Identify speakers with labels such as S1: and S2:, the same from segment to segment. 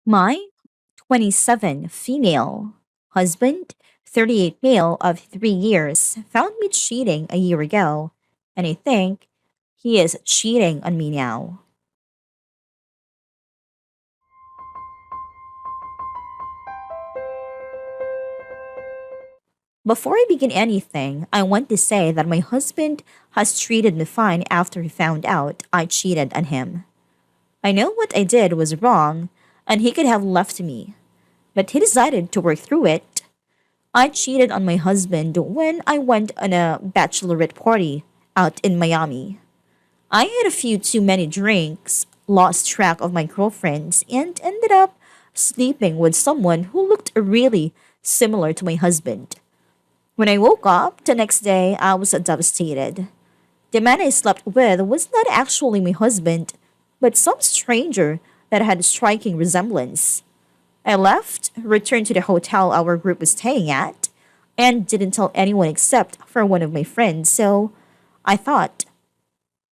S1: My 27 female husband, 38 male of 3 years, found me cheating a year ago, and I think he is cheating on me now. Before I begin anything, I want to say that my husband has treated me fine after he found out I cheated on him. I know what I did was wrong, and he could have left me, but he decided to work through it. I cheated on my husband when I went on a bachelorette party out in Miami. I had a few too many drinks, lost track of my girlfriends, and ended up sleeping with someone who looked really similar to my husband. When I woke up the next day, I was devastated. The man I slept with was not actually my husband, but some stranger that had a striking resemblance. I left, returned to the hotel our group was staying at, and didn't tell anyone except for one of my friends, so I thought.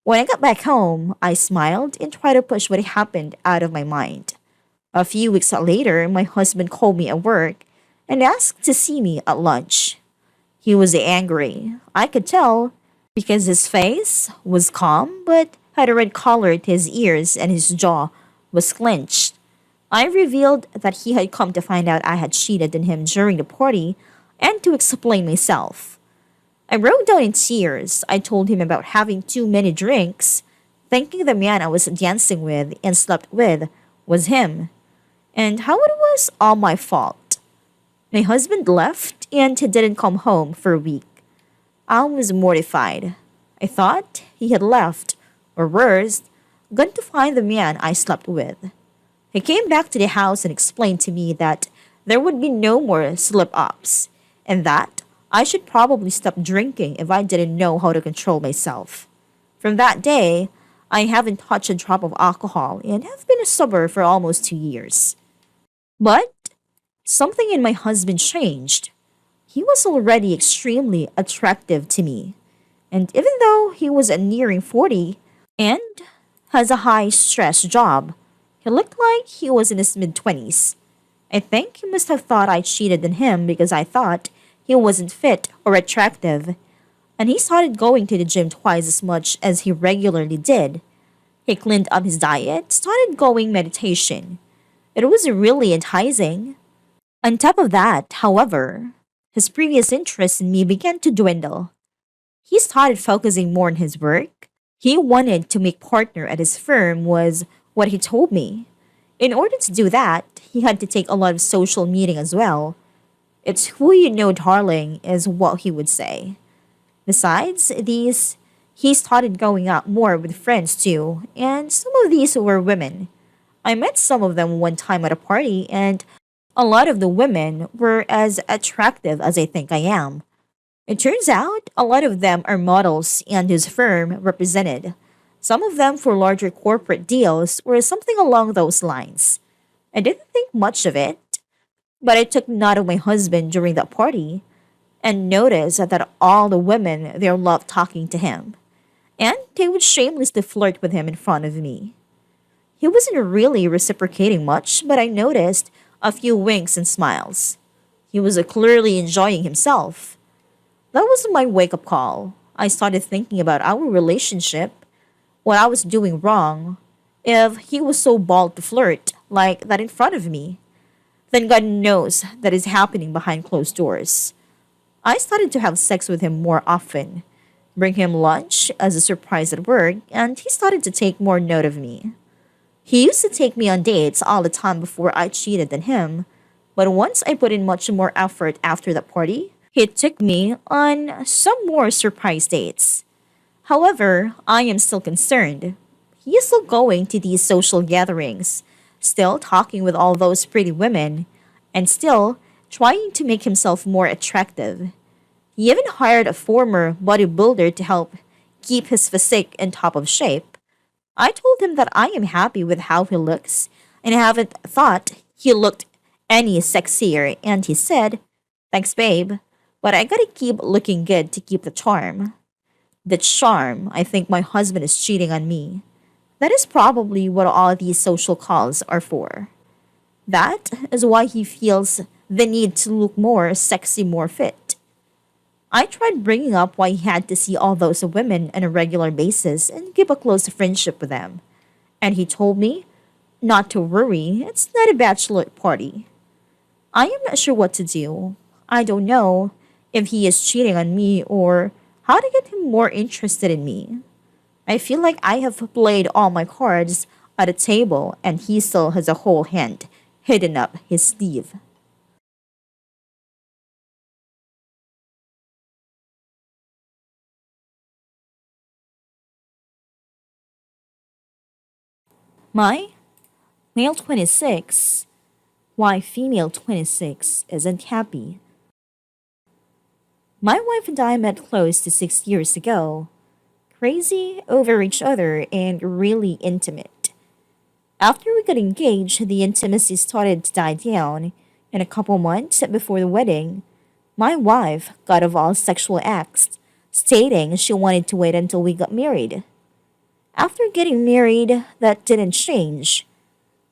S1: When I got back home, I smiled and tried to push what happened out of my mind. A few weeks later, my husband called me at work and asked to see me at lunch. He was angry. I could tell because his face was calm but had a red color to his ears and his jaw was clenched. I revealed that he had come to find out I had cheated on him during the party and to explain myself. I broke down in tears. I told him about having too many drinks, thinking the man I was dancing with and slept with was him, and how it was all my fault. My husband left and he didn't come home for a week. I was mortified. I thought he had left, or worse, gone to find the man I slept with. He came back to the house and explained to me that there would be no more slip ups, and that I should probably stop drinking if I didn't know how to control myself. From that day, I haven't touched a drop of alcohol and have been sober for almost 2 years. But something in my husband changed. He was already extremely attractive to me, and even though he was nearing 40 and has a high stress job, he looked like he was in his mid 20s. I think he must have thought I cheated on him because I thought he wasn't fit or attractive, and he started going to the gym twice as much as he regularly did. He cleaned up his diet, started going meditation. It was really enticing. On top of that, however, his previous interest in me began to dwindle. He started focusing more on his work. He wanted to make partner at his firm was what he told me. In order to do that, he had to take a lot of social meeting as well. It's who you know, darling, is what he would say. Besides these, he started going out more with friends too, and some of these were women. I met some of them one time at a party, and a lot of the women were as attractive as I think I am. It turns out a lot of them are models and his firm represented. Some of them for larger corporate deals or something along those lines. I didn't think much of it, but I took note of my husband during that party and noticed that all the women there loved talking to him, and they would shamelessly flirt with him in front of me. He wasn't really reciprocating much, but I noticed a few winks and smiles. He was clearly enjoying himself. That was my wake up call. I started thinking about our relationship, what I was doing wrong, if he was so bold to flirt like that in front of me. Then God knows that is happening behind closed doors. I started to have sex with him more often, bring him lunch as a surprise at work, and he started to take more note of me. He used to take me on dates all the time before I cheated on him, but once I put in much more effort after that party, he took me on some more surprise dates. However, I am still concerned. He is still going to these social gatherings, still talking with all those pretty women, and still trying to make himself more attractive. He even hired a former bodybuilder to help keep his physique in top of shape. I told him that I am happy with how he looks and I haven't thought he looked any sexier, and he said, "Thanks, babe, but I gotta keep looking good to keep the charm." The charm, I think my husband is cheating on me. That is probably what all these social calls are for. That is why he feels the need to look more sexy, more fit. I tried bringing up why he had to see all those women on a regular basis and keep a close friendship with them. And he told me not to worry, it's not a bachelor party. I am not sure what to do. I don't know if he is cheating on me or how to get him more interested in me. I feel like I have played all my cards at a table and he still has a whole hand hidden up his sleeve. My male 26, why female 26 isn't happy. My wife and I met close to 6 years ago. Crazy over each other and really intimate. After we got engaged, the intimacy started to die down. In a couple months before the wedding, my wife got off all sexual acts, stating she wanted to wait until we got married. After getting married, that didn't change.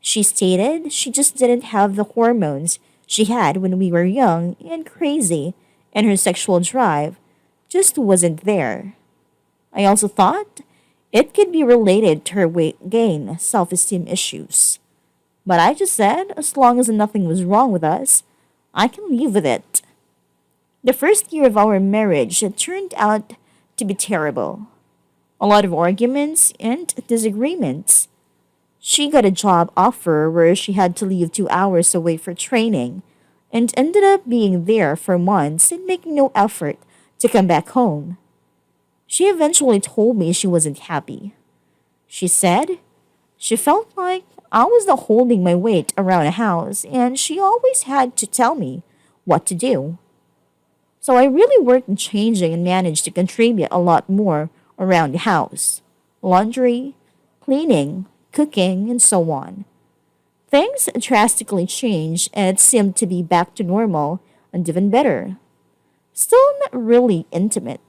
S1: She stated she just didn't have the hormones she had when we were young and crazy, and her sexual drive just wasn't there. I also thought it could be related to her weight gain, self esteem issues. But I just said, as long as nothing was wrong with us, I can live with it. The first year of our marriage it turned out to be terrible. A lot of arguments and disagreements. She got a job offer where she had to leave 2 hours away for training and ended up being there for months and making no effort to come back home. She eventually told me she wasn't happy. She said she felt like I was the holding my weight around a house and she always had to tell me what to do. So I really worked on changing and managed to contribute a lot more around the house. Laundry, cleaning, cooking, and so on. Things drastically changed and it seemed to be back to normal and even better. Still not really intimate.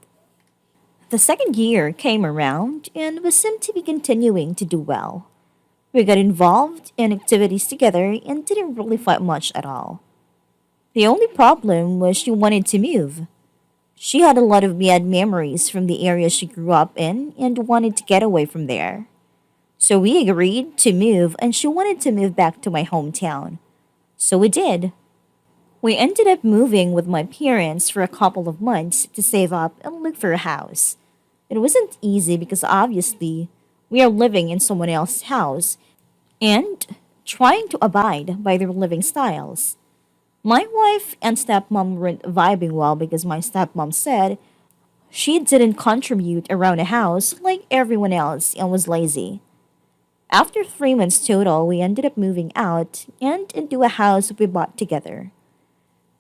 S1: The second year came around and we seemed to be continuing to do well. We got involved in activities together and didn't really fight much at all. The only problem was she wanted to move. She had a lot of bad memories from the area she grew up in and wanted to get away from there. So we agreed to move and she wanted to move back to my hometown. So we did. We ended up moving with my parents for a couple of months to save up and look for a house. It wasn't easy because obviously we are living in someone else's house and trying to abide by their living styles. My wife and stepmom weren't vibing well because my stepmom said she didn't contribute around the house like everyone else and was lazy. After 3 months total, we ended up moving out and into a house we bought together.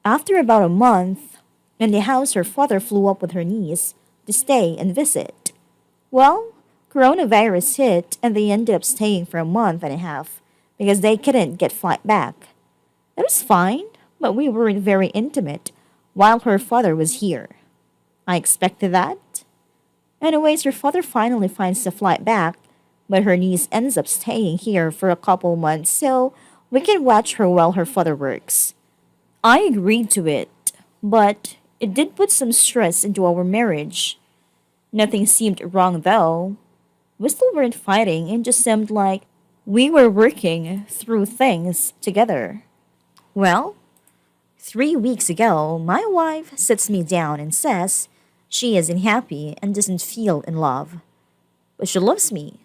S1: After about a month, in the house her father flew up with her niece to stay and visit. Well, coronavirus hit and they ended up staying for a month and a half because they couldn't get flight back. It was fine, but we weren't very intimate while her father was here. I expected that. Anyways, her father finally finds the flight back, but her niece ends up staying here for a couple months so we can watch her while her father works. I agreed to it, but it did put some stress into our marriage. Nothing seemed wrong though. We still weren't fighting and just seemed like we were working through things together. Well, 3 weeks ago, my wife sits me down and says she isn't happy and doesn't feel in love. But she loves me.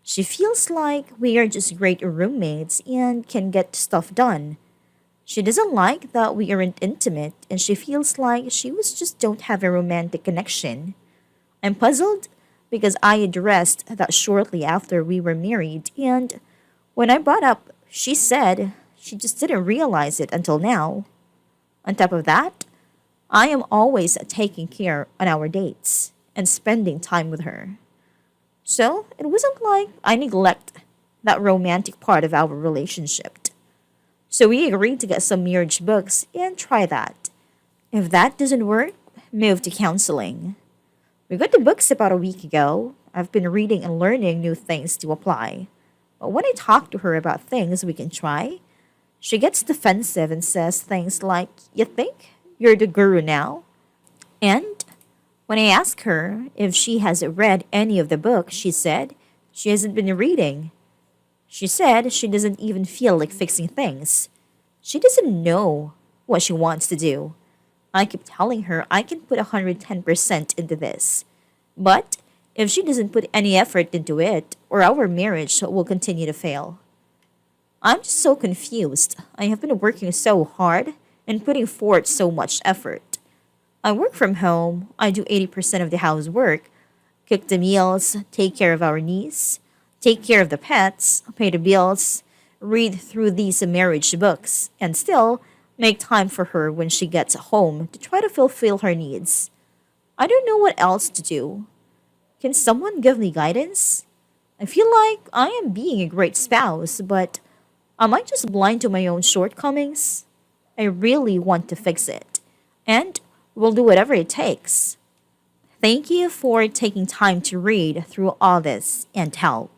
S1: She feels like we are just great roommates and can get stuff done. She doesn't like that we aren't intimate and she feels like she was just don't have a romantic connection. I'm puzzled because I addressed that shortly after we were married and when I brought up, she said she just didn't realize it until now. On top of that, I am always taking care on our dates and spending time with her. So it wasn't like I neglect that romantic part of our relationship. So we agreed to get some marriage books and try that. If that doesn't work, move to counseling. We got the books about a week ago. I've been reading and learning new things to apply. But when I talk to her about things we can try, She gets defensive and says things like, "You think you're the guru now?" And when I ask her if she has read any of the books, she said she hasn't been reading. She said she doesn't even feel like fixing things. She doesn't know what she wants to do. I keep telling her I can put 110% into this. But if she doesn't put any effort into it, or our marriage will continue to fail. I'm just so confused. I have been working so hard and putting forth so much effort. I work from home, I do 80% of the housework, cook the meals, take care of our niece, take care of the pets, pay the bills, read through these marriage books, and still make time for her when she gets home to try to fulfill her needs. I don't know what else to do. Can someone give me guidance? I feel like I am being a great spouse, but am I just blind to my own shortcomings? I really want to fix it, and will do whatever it takes. Thank you for taking time to read through all this and help.